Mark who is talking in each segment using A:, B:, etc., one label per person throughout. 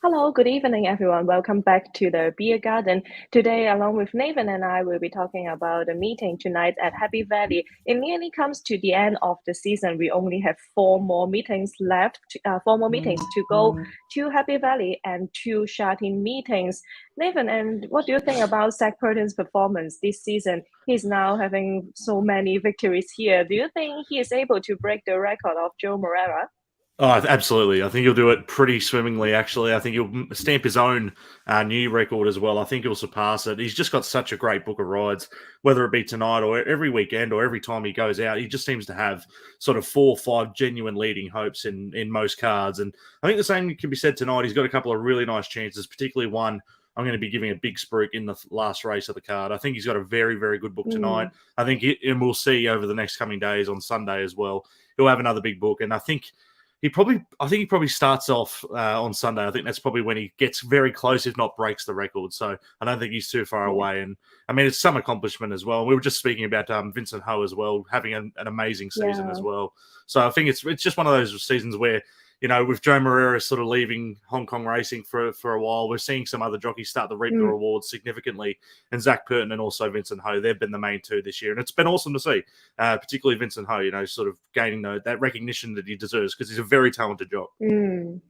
A: Hello, good evening, everyone. Welcome back to the Beer Garden. Today, along with Nathan and I, will be talking about a meeting tonight at Happy Valley. It nearly comes to the end of the season. We only have four more meetings to go to Happy Valley and two Sha Tin meetings. Nathan, and what do you think about Zach Purton's performance this season? He's now having so many victories here. Do you think he is able to break the record of Joe Morera?
B: Oh, absolutely. I think he'll do it pretty swimmingly, actually. I think he'll stamp his own new record as well. I think he'll surpass it. He's just got such a great book of rides, whether it be tonight or every weekend or every time he goes out. He just seems to have sort of 4 or 5 genuine leading hopes in most cards. And I think the same can be said tonight. He's got a couple of really nice chances, particularly one I'm going to be giving a big spruik in the last race of the card. I think he's got a very, very good book tonight.
A: Mm.
B: I think, and we'll see over the next coming days on Sunday as well. He'll have another big book. And I think he probably starts off on Sunday. I think that's probably when he gets very close, if not breaks the record. So I don't think he's too far
A: Yeah.
B: away. And I mean, it's some accomplishment as well. We were just speaking about Vincent Ho as well, having an amazing season as
A: Yeah.
B: well. So I think it's just one of those seasons where, with Joe Morera sort of leaving Hong Kong racing for a while, we're seeing some other jockeys start to reap the
A: Mm.
B: rewards significantly. And Zach Purton and also Vincent Ho, they've been the main two this year. And it's been awesome to see, particularly Vincent Ho, sort of gaining that recognition that he deserves because he's a very talented jock.
A: Mm.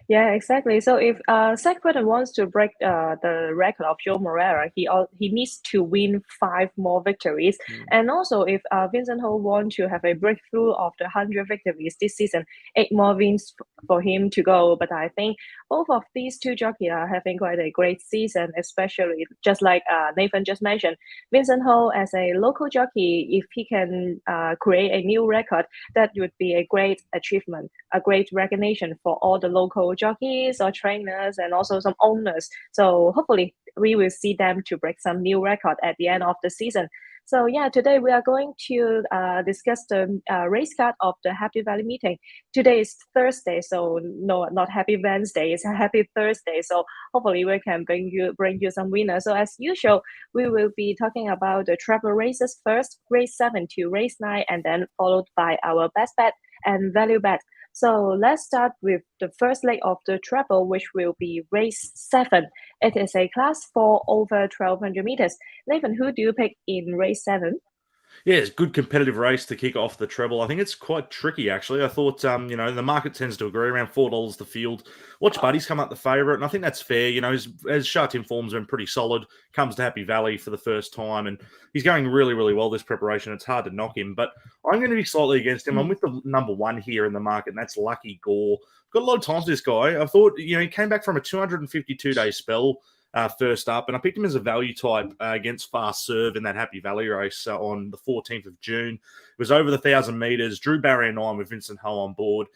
A: Yeah, exactly. So if Zach Britton wants to break the record of Joe Morera, he needs to win five more victories.
B: Mm.
A: And also, if Vincent Ho wants to have a breakthrough of the 100 victories this season, eight more wins for him to go. But I think both of these two jockeys are having quite a great season, especially just like Nathan just mentioned. Vincent Ho, as a local jockey, if he can create a new record, that would be a great achievement, a great recognition for all the local jockeys or trainers and also some owners. So hopefully we will see them to break some new record at the end of the season. So yeah, today we are going to discuss the race card of the Happy Valley meeting. Today is Thursday, so no, not Happy Wednesday. It's a Happy Thursday. So hopefully we can bring you some winners. So as usual, we will be talking about the treble races first, race 7 to race 9, and then followed by our best bet and value bet. So let's start with the first leg of the treble, which will be race 7. It is a class 4 over 1200 meters. Nathan, who do you pick in race 7?
B: Yeah, it's a good competitive race to kick off the treble. I think it's quite tricky, actually. I thought, the market tends to agree around $4 the field. Watch Buddies come up the favourite, and I think that's fair. As Sha Tin form's been pretty solid, comes to Happy Valley for the first time, and he's going really, really well this preparation. It's hard to knock him, but I'm going to be slightly against him. I'm with the number one here in the market, and that's Lucky Gore. Got a lot of time for this guy. I thought, he came back from a 252-day spell first up, and I picked him as a value type against Fast Serve in that Happy Valley race on the 14th of June. It was over the 1,000 meters, drew barrier 9 with Vincent Ho on board.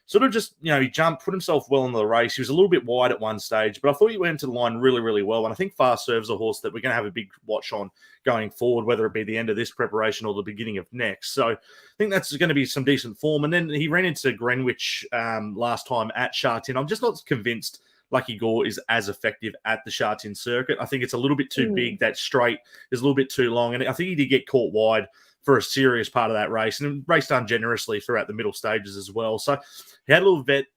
B: Sort of just, he jumped, put himself well into the race. He was a little bit wide at one stage, but I thought he went into the line really, really well. And I think Fast Serve's a horse that we're going to have a big watch on going forward, whether it be the end of this preparation or the beginning of next. So I think that's going to be some decent form. And then he ran into Greenwich last time at Sha Tin. I'm just not convinced Lucky Gore is as effective at the Sha Tin circuit. I think it's a little bit too big. That straight is a little bit too long. And I think he did get caught wide for a serious part of that race and raced ungenerously throughout the middle stages as well. So he had a little vet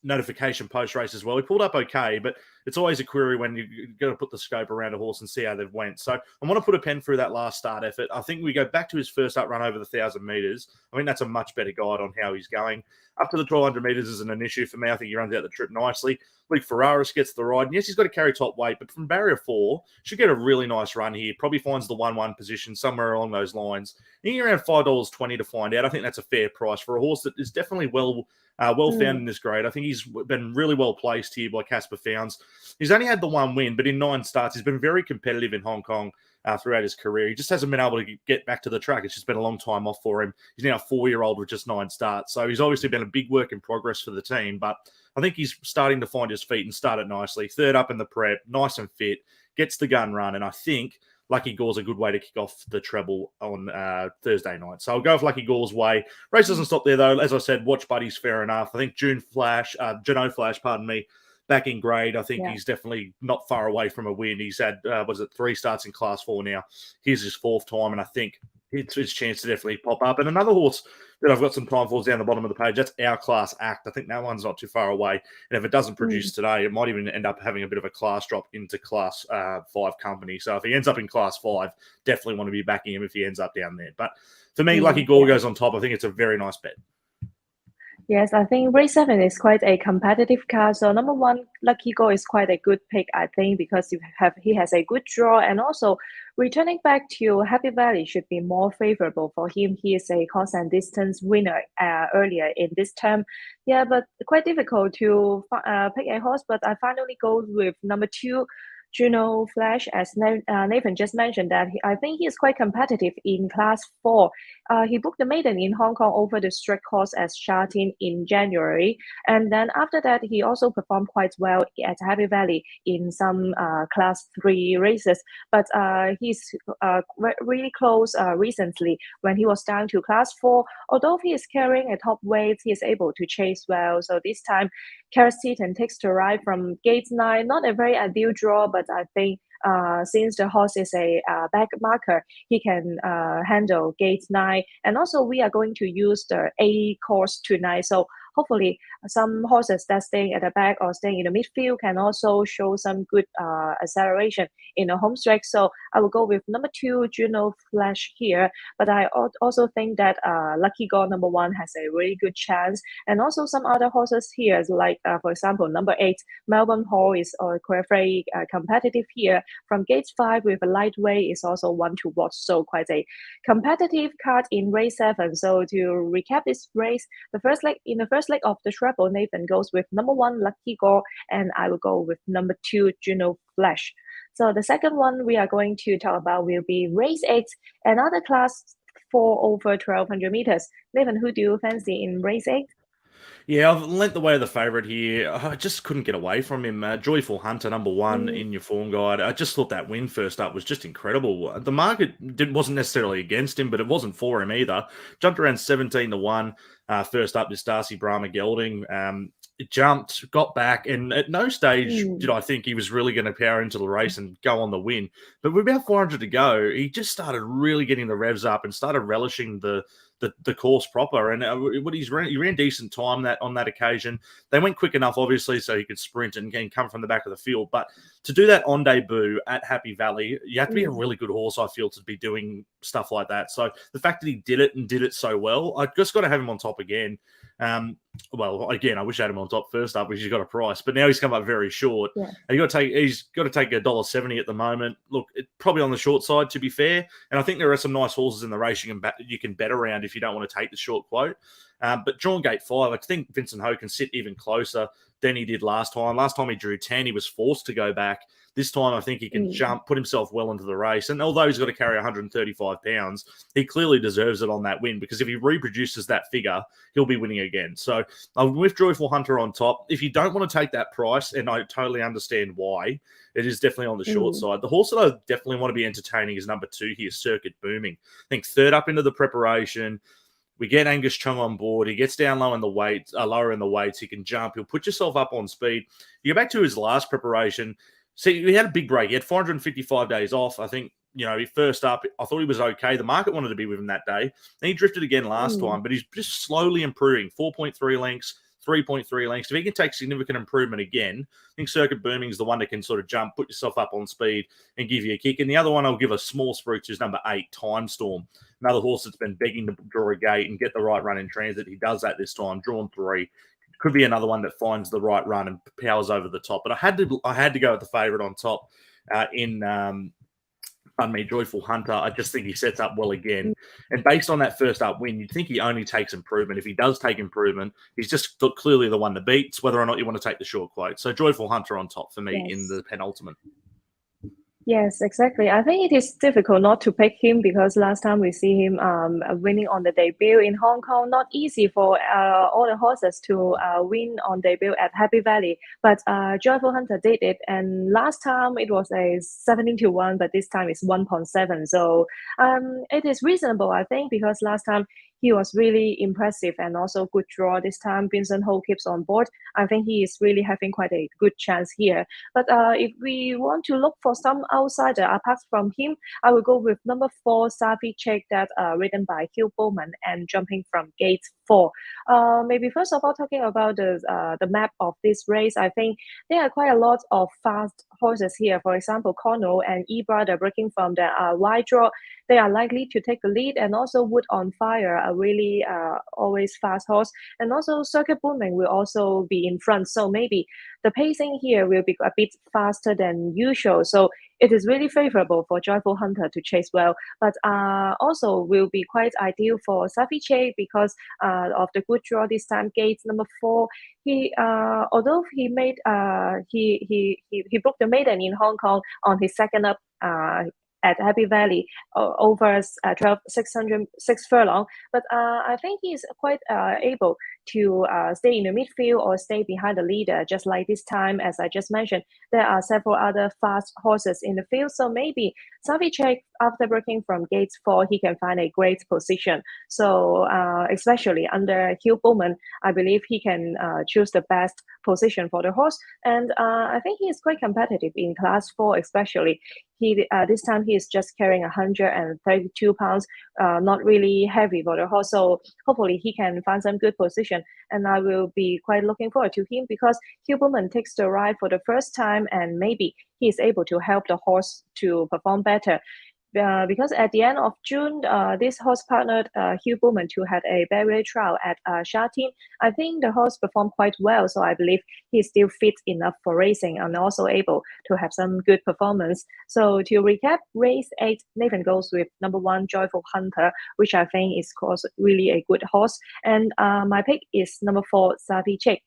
B: notification post-race as well. He pulled up okay, but it's always a query when you got to put the scope around a horse and see how they've went. So I want to put a pen through that last start effort. I think we go back to his first up run over the 1,000 metres. I think that's a much better guide on how he's going. Up to the 1,200 metres isn't an issue for me. I think he runs out the trip nicely. Luke Ferraris gets the ride. And yes, he's got to carry top weight, but from barrier 4, should get a really nice run here. Probably finds the 1-1 position somewhere along those lines. You're around $5.20 to find out. I think that's a fair price for a horse that is definitely well found in this grade. I think he's been really well placed here by Casper Founds. He's only had the one win, but in 9 starts, he's been very competitive in Hong Kong throughout his career. He just hasn't been able to get back to the track. It's just been a long time off for him. He's now a 4-year-old with just 9 starts. So he's obviously been a big work in progress for the team, but I think he's starting to find his feet and started nicely. Third up in the prep, nice and fit, gets the gun run, and I think Lucky Gore's a good way to kick off the treble on Thursday night. So I'll go with Lucky Gore's way. Race doesn't stop there, though. As I said, Watch Buddies, fair enough. I think Juno Flash, back in grade. I think he's definitely not far away from a win. He's had, 3 starts in Class 4 now. Here's his 4th time, and I think it's his chance to definitely pop up. And another horse that I've got some time for is down the bottom of the page. That's Our Class Act. I think that one's not too far away. And if it doesn't produce today, it might even end up having a bit of a class drop into Class 5 company. So if he ends up in Class 5, definitely want to be backing him if he ends up down there. But for me, Lucky Gore goes on top. I think it's a very nice bet.
A: Yes, I think race 7 is quite a competitive car. So number 1, Lucky Go is quite a good pick, I think, because he has a good draw, and also returning back to Happy Valley should be more favorable for him. He is a course and distance winner earlier in this term. Yeah, but quite difficult to pick a horse. But I finally go with number 2. Juno Flash, as Nathan just mentioned, that I think he is quite competitive in Class 4. He booked the maiden in Hong Kong over the straight course as Sha Tin in January. And then after that, he also performed quite well at Happy Valley in some Class 3 races. But he's really close recently when he was down to Class 4. Although he is carrying a top weight, he is able to chase well. So this time, Karat Seaton takes to ride from gate 9. Not a very ideal draw, but I think since the horse is a back marker, he can handle gate 9. And also, we are going to use the A course tonight. So hopefully, some horses that staying at the back or staying in the midfield can also show some good acceleration in the home stretch. So I will go with number 2, Juno Flash here. But I also think that Lucky Go number 1 has a really good chance. And also some other horses here, like for example, number 8, Melbourne Hall is quite very competitive here. From gate 5 with a lightweight is also one to watch. So quite a competitive card in race 7. So to recap this race, the first leg of the treble, Nathan goes with number 1, Lucky Go, and I will go with number 2, Juno Flash. So the second one we are going to talk about will be race 8, another Class 4 over 1,200 meters. Nathan, who do you fancy in race 8?
B: Yeah, I've lent the way of the favourite here. I just couldn't get away from him. Joyful Hunter, number 1 in your form guide. I just thought that win first up was just incredible. The market wasn't necessarily against him, but it wasn't for him either. Jumped around 17 to 1. First up is Darcy Brahma Gelding. It jumped, got back, and at no stage did I think he was really going to power into the race and go on the win. But with about 400 to go, he just started really getting the revs up and started relishing the course proper. And he ran decent time on that occasion. They went quick enough, obviously, so he could sprint and come from the back of the field. But to do that on debut at Happy Valley, you have to be a really good horse, I feel, to be doing stuff like that. So the fact that he did it and did it so well, I just got to have him on top again. Well, again, I wish I had him on top first up because he's got a price, but now he's come up very short. Yeah. And he's got to take $1.70 at the moment. Look, probably on the short side, to be fair. And I think there are some nice horses in the race you can bet around if you don't want to take the short quote. But drawn gate 5, I think Vincent Ho can sit even closer than he did last time. Last time he drew 10, he was forced to go back. This time, I think he can put himself well into the race. And although he's got to carry 135 pounds, he clearly deserves it on that win because if he reproduces that figure, he'll be winning again. So I'm with Joyful Hunter on top. If you don't want to take that price, and I totally understand why, it is definitely on the short side. The horse that I definitely want to be entertaining is number 2 here, Circuit Booming. I think third up into the preparation. We get Angus Chung on board. He gets down lower in the weights. He can jump. He'll put yourself up on speed. You go back to his last preparation. See, he had a big break. He had 455 days off. I think, he first up, I thought he was okay. The market wanted to be with him that day. Then he drifted again last time, but he's just slowly improving. 4.3 lengths, 3.3 lengths. If he can take significant improvement again, I think Circuit Booming is the one that can sort of jump, put yourself up on speed and give you a kick. And the other one I'll give a small spruik to is number 8, Time Storm. Another horse that's been begging to draw a gate and get the right run in transit. He does that this time, drawn 3. Could be another one that finds the right run and powers over the top. But I had to go with the favourite on top Joyful Hunter. I just think he sets up well again. And based on that first up win, you'd think he only takes improvement. If he does take improvement, he's just clearly the one to beat. It's whether or not you want to take the short quote. So Joyful Hunter on top for me in the penultimate.
A: Yes, exactly. I think it is difficult not to pick him because last time we see him winning on the debut in Hong Kong. Not easy for all the horses to win on debut at Happy Valley. But Joyful Hunter did it. And last time it was a 17 to 1, but this time it's 1.7. So it is reasonable, I think, because last time he was really impressive and also good draw this time. Vincent Ho keeps on board. I think he is really having quite a good chance here. But if we want to look for some outsider apart from him, I will go with number 4, Savi Check, that ridden by Hugh Bowman and jumping from gate 4. Maybe first of all, talking about the map of this race, I think there are quite a lot of fast horses here. For example, Cornell and E-Brother breaking from the wide draw. They are likely to take the lead, and also Wood on Fire, a really always fast horse, and also Circuit Booming will also be in front. So maybe the pacing here will be a bit faster than usual. So it is really favorable for Joyful Hunter to chase well, but also will be quite ideal for Safiche because of the good draw this time. Gate number 4, he although he made he booked the maiden in Hong Kong on his second up at Happy Valley over 6 furlong, but I think he is quite able to stay in the midfield or stay behind the leader, just like this time. As I just mentioned, there are several other fast horses in the field, so maybe Savichek, after breaking from gates 4, he can find a great position. So especially under Hugh Bowman, I believe he can choose the best position for the horse, and I think he is quite competitive in class 4 especially. He this time he is just carrying 132 pounds, not really heavy for the horse, so hopefully he can find some good position, and I will be quite looking forward to him because Hugh Bowman takes the ride for the first time, and maybe he is able to help the horse to perform better. Because at the end of June, this horse partnered Hugh Bowman to had a barrier trial at Sha Tin. I think the horse performed quite well, so I believe he's still fit enough for racing and also able to have some good performance. So to recap, race 8, Nathan goes with number 1, Joyful Hunter, which I think is really a good horse, and my pick is number 4, Savi Chick.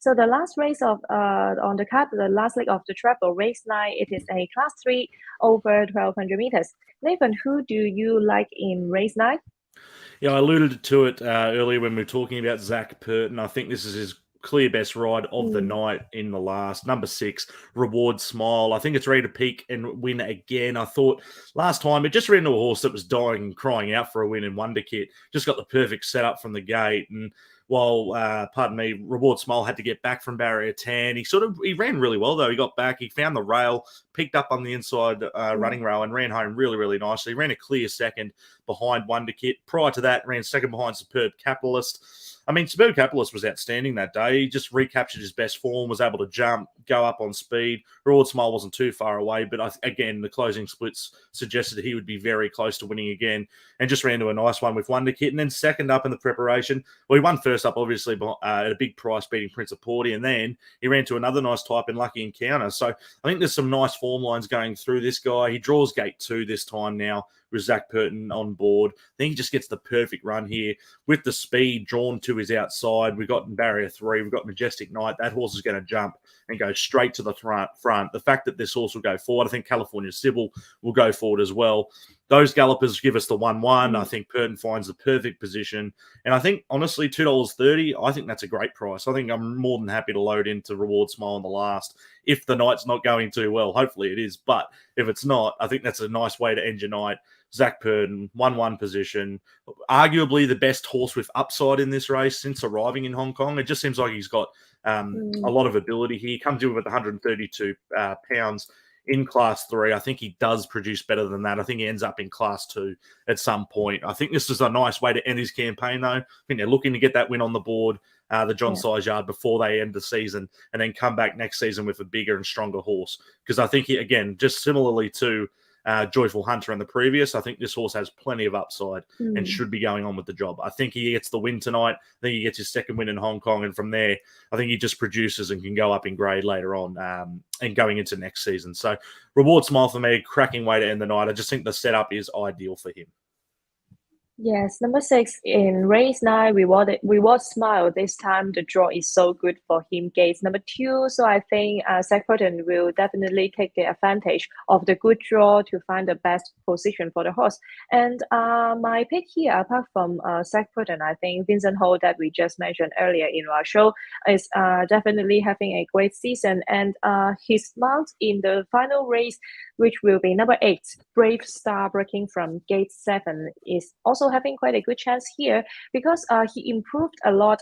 A: So the last race of on the card, the last leg of the treble, race 9, it is a class 3 over 1200 meters. Nathan, who do you like in race 9?
B: Yeah, I alluded to it earlier when we were talking about Zach Purton. I think this is his clear best ride of the night in the last. Number 6, Reward Smile. I think it's ready to peak and win again. I thought last time it just ran to a horse that was dying and crying out for a win in Wonder Kit. Just got the perfect setup from the gate. And while, pardon me, Reward Smile had to get back from barrier 10, he ran really well, though. He got back, he found the rail, picked up on the inside running rail and ran home really, really nicely. He ran a clear second behind Wonder Kit. Prior to that, ran second behind Superb Capitalist. I mean, Superb Capitalist was outstanding that day. He just recaptured his best form, was able to jump, go up on speed. Reward Smile wasn't too far away, but again, the closing splits suggested that he would be very close to winning again, and just ran to a nice one with Wonder Kit. And then second up in the preparation, well, he won first up, obviously, at a big price, beating Prince of Porty, and then he ran to another nice type in Lucky Encounter. So I think there's some nice form lines going through this guy. He draws gate 2 this time now with Zach Purton on board. I think he just gets the perfect run here with the speed drawn to his outside. We've got in barrier 3, we've got Majestic Knight. That horse is going to jump and go straight to the front. The fact that this horse will go forward, I think California Sybil will go forward as well. Those gallopers give us the 1-1. I think Purton finds the perfect position. And I think, honestly, $2.30, I think that's a great price. I think I'm more than happy to load into Reward Smile in the last if the night's not going too well. Hopefully it is. But if it's not, I think that's a nice way to end your night. Zach Purton, 1-1 position. Arguably the best horse with upside in this race since arriving in Hong Kong. It just seems like he's got a lot of ability here. He comes in with 132 pounds in class 3. I think he does produce better than that. I think he ends up in class 2 at some point. I think this is a nice way to end his campaign, though. I think they're looking to get that win on the board, the John Size Yard, before they end the season, and then come back next season with a bigger and stronger horse. Because I think he, again, just similarly to Joyful Hunter and the previous, I think this horse has plenty of upside and should be going on with the job. I think he gets the win tonight. I think he gets his second win in Hong Kong, and from there, I think he just produces and can go up in grade later on and going into next season. So Reward Smile for me, cracking way to end the night. I just think the setup is ideal for him.
A: Yes, number 6 in race 9, Reward Smile. This time the draw is so good for him. Gates number 2, so I think Zach Purton will definitely take the advantage of the good draw to find the best position for the horse. And my pick here, apart from Zach Purton, I think Vincent Ho, that we just mentioned earlier in our show, is definitely having a great season. And his mount in the final race which will be number 8, Brave Star, breaking from gate 7, is also having quite a good chance here because he improved a lot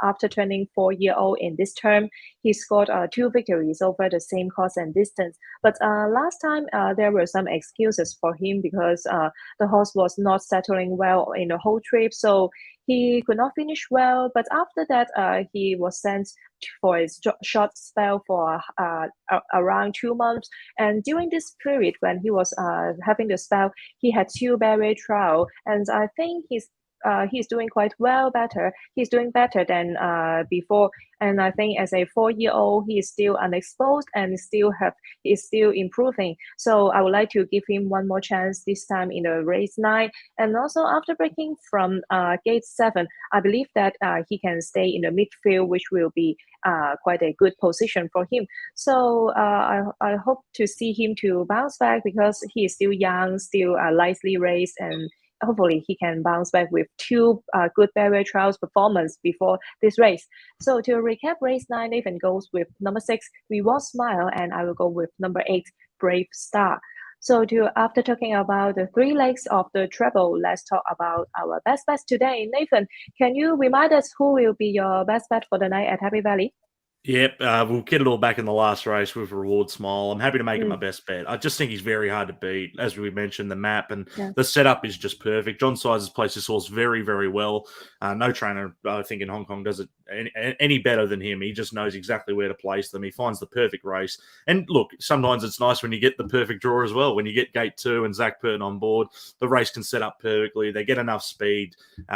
A: after turning 4-year-old in this term. He scored 2 victories over the same course and distance. But last time there were some excuses for him because the horse was not settling well in the whole trip, so he could not finish well. But after that, he was sent for a short spell for around 2 months. And during this period, when he was having the spell, he had 2 barrier trial, and I think he's doing quite well, better. He's doing better than before. And I think as a 4-year-old, he is still unexposed and is still improving. So I would like to give him one more chance this time in the race 9. And also after breaking from gate 7, I believe that he can stay in the midfield, which will be quite a good position for him. So I hope to see him to bounce back because he is still young, still lightly raced, and hopefully he can bounce back with 2 good barrier trials performance before this race. So to recap, race 9, Nathan goes with number 6, Reward Smile, and I will go with number 8, Brave Star. So after talking about the 3 legs of the treble, let's talk about our best bets today. Nathan, can you remind us who will be your best bet for the night at Happy Valley?
B: Yep, we'll get it all back in the last race with Reward Smile. I'm happy to make it my best bet. I just think he's very hard to beat. As we mentioned, the map and the setup is just perfect. John Size has placed this horse very, very well. No trainer, I think, in Hong Kong does it any better than him. He just knows exactly where to place them. He finds the perfect race. And look, sometimes it's nice when you get the perfect draw as well. When you get gate 2 and Zach Purton on board, the race can set up perfectly. They get enough speed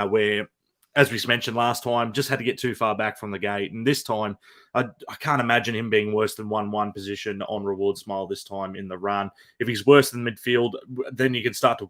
B: where, as we mentioned last time, just had to get too far back from the gate. And this time, I can't imagine him being worse than 1-1 position on Reward Smile this time in the run. If he's worse than midfield, then you can start to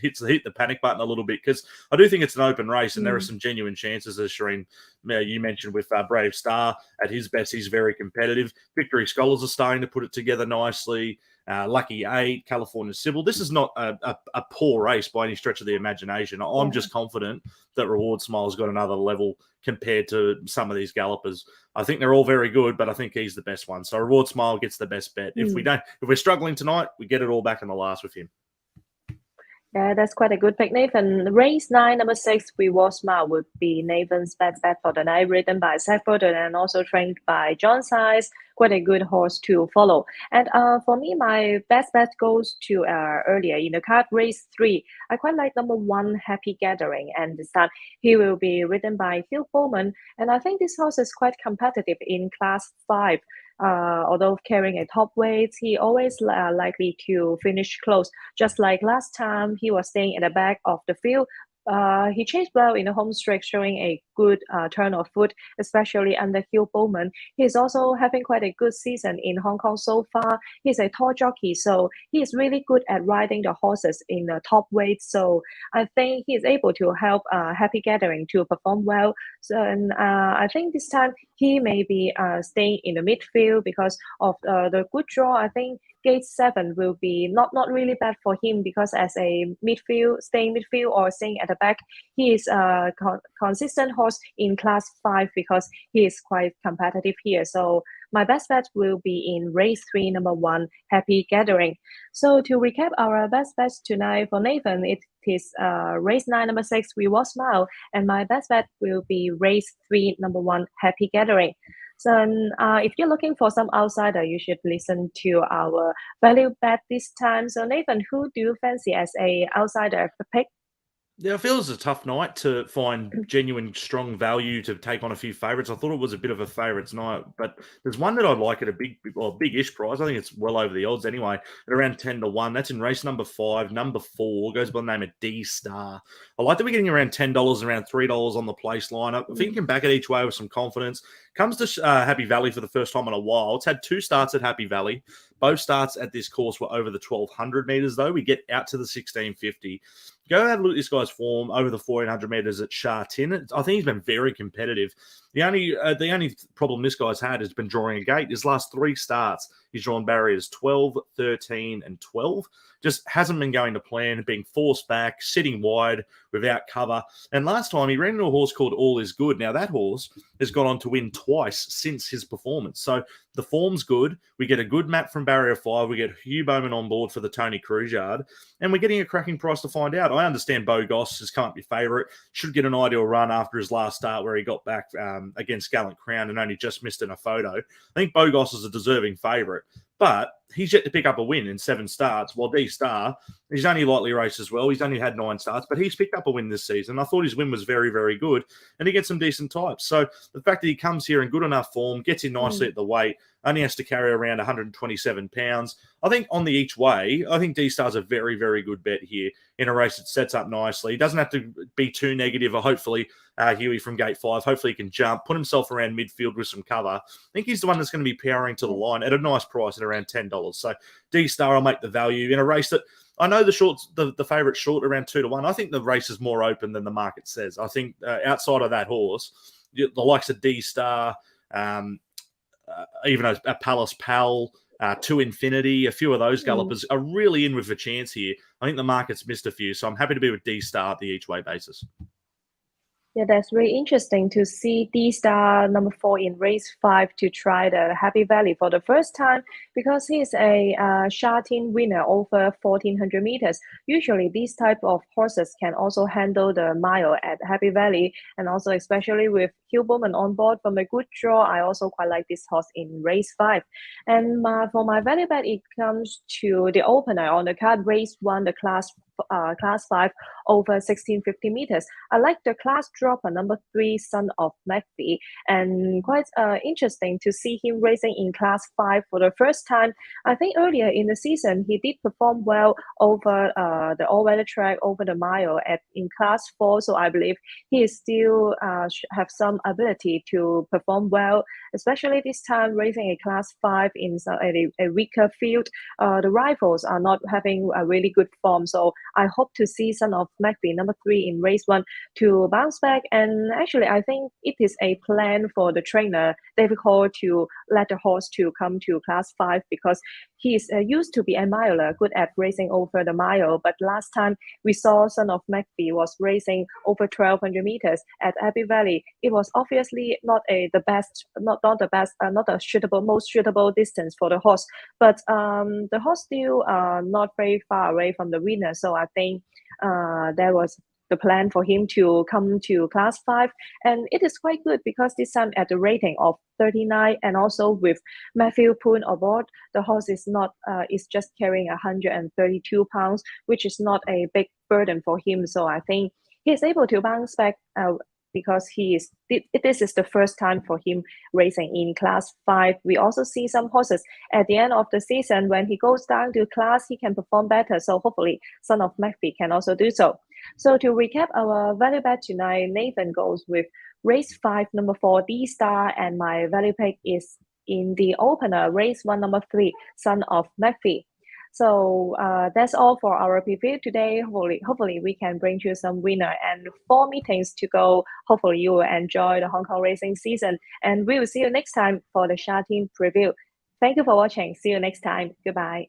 B: hit the panic button a little bit, because I do think it's an open race and there are some genuine chances, as Shireen, you mentioned with Brave Star. At his best, he's very competitive. Victory Scholars are starting to put it together nicely. Lucky 8, California Civil. This is not a poor race by any stretch of the imagination. I'm just confident that Reward Smile's got another level compared to some of these gallopers. I think they're all very good, but I think he's the best one. So Reward Smile gets the best bet. If we're struggling tonight, we get it all back in the last with him.
A: Yeah, that's quite a good pick, Nathan. Race 9, number 6, Reward Smile would be Nathan's best bet for the night, ridden by Zach Purton and also trained by John Size. Quite a good horse to follow. And for me, my best bet goes to earlier in the card, race 3. I quite like number 1, Happy Gathering, and this time he will be ridden by Hugh Bowman. And I think this horse is quite competitive in class 5. Although carrying a top weight, he always likely to finish close. Just like last time, he was staying at the back of the field. He chased well in the home stretch, showing a good turn of foot, especially under Hugh Bowman. He's also having quite a good season in Hong Kong so far. He's a tall jockey, so he's really good at riding the horses in the top weight. So I think he's able to help Happy Gathering to perform well. So and I think this time he may be staying in the midfield because of the good draw. I think gate 7 will be not really bad for him because as a staying midfield or staying at the back, he is a consistent horse in class 5 because he is quite competitive here. So my best bet will be in race 3, number 1, Happy Gathering. So to recap our best bets tonight for Nathan, it is race 9, number 6, Reward Smile, and my best bet will be race 3, number 1, Happy Gathering. So if you're looking for some outsider, you should listen to our value bet this time. So Nathan, who do you fancy as a outsider pick?
B: Yeah, I feel it's a tough night to find genuine strong value to take on a few favourites. I thought it was a bit of a favourites night, but there's one that I'd like at a big-ish price. I think it's well over the odds anyway, at around 10-1. That's in race number 5, number 4, goes by the name of D-Star. I like that we're getting around $10, around $3 on the place line. I think you can back it each way with some confidence. Comes to Happy Valley for the first time in a while. It's had 2 starts at Happy Valley. Both starts at this course were over the 1,200 metres, though. We get out to the 1,650. Go have a look at this guy's form over the 1,400 metres at Sha Tin. I think he's been very competitive. The only problem this guy's had has been drawing a gate. His last 3 starts, he's drawn barriers 12, 13, and 12. Just hasn't been going to plan, being forced back, sitting wide without cover. And last time he ran into a horse called All Is Good. Now that horse has gone on to win twice since his performance. So the form's good. We get a good map from barrier 5. We get Hugh Bowman on board for the Tony Cruz yard, and we're getting a cracking price to find out. I understand Bo Goss has come up your favourite, should get an ideal run after his last start where he got back against Gallant Crown and only just missed in a photo. I think Bo Goss is a deserving favourite, but he's yet to pick up a win in 7 starts, while D-Star, he's only lightly raced as well. He's only had 9 starts, but he's picked up a win this season. I thought his win was very, very good, and he gets some decent types. So the fact that he comes here in good enough form, gets in nicely at the weight, only has to carry around 127 pounds. I think on the each way, I think D-Star's a very, very good bet here in a race that sets up nicely. He doesn't have to be too negative, or hopefully Huey from gate 5. Hopefully he can jump, put himself around midfield with some cover. I think he's the one that's going to be powering to the line at a nice price at around $10. So D-Star, I'll make the value in a race that I know the favourite's short around 2-1. I think the race is more open than the market says. I think outside of that horse, the likes of D-Star, even a Palace Pal, To Infinity, a few of those gallopers are really in with a chance here. I think the market's missed a few, so I'm happy to be with D-Star at the each way basis.
A: Yeah, that's really interesting to see D-Star number 4 in race 5 to try the Happy Valley for the first time, because he's a Sha Tin winner over 1400 meters. Usually these type of horses can also handle the mile at Happy Valley, and also especially with Hugh Bowman on board from a good draw, I also quite like this horse in race 5. And for my value bet, it comes to the opener on the card, race 1, the class 5 over 1650 meters. I like the class dropper number 3, Son of McPhee, and quite interesting to see him racing in class 5 for the first time. I think earlier in the season he did perform well over the all-weather track over the mile in class 4, so I believe he is still have some ability to perform well, especially this time racing a class 5 in a weaker field. The rivals are not having a really good form, so I hope to see Son of McPhee number 3 in race 1 to bounce back. And actually, I think it is a plan for the trainer David Hall to let the horse to come to class 5, because he is used to be a miler, good at racing over the mile. But last time we saw Son of McPhee was racing over 1200 meters at Happy Valley. It was obviously not the most suitable distance for the horse, but the horse still not very far away from the winner. So I think there was the plan for him to come to class 5, and it is quite good because this time at the rating of 39, and also with Matthew Poon aboard, the horse is not is just carrying 132 pounds, which is not a big burden for him. So I think he's able to bounce back because this is the first time for him racing in class 5. We also see some horses at the end of the season, when he goes down to class, he can perform better. So hopefully Son of McPhee can also do so. So to recap our value bet tonight, Nathan goes with race 5, number 4, D-Star, and my value pick is in the opener, race 1, number 3, Son of McPhee. So that's all for our preview today. Hopefully we can bring you some winner, and 4 meetings to go. Hopefully you will enjoy the Hong Kong racing season, and we will see you next time for the Sha Tin preview. Thank you for watching. See you next time. Goodbye.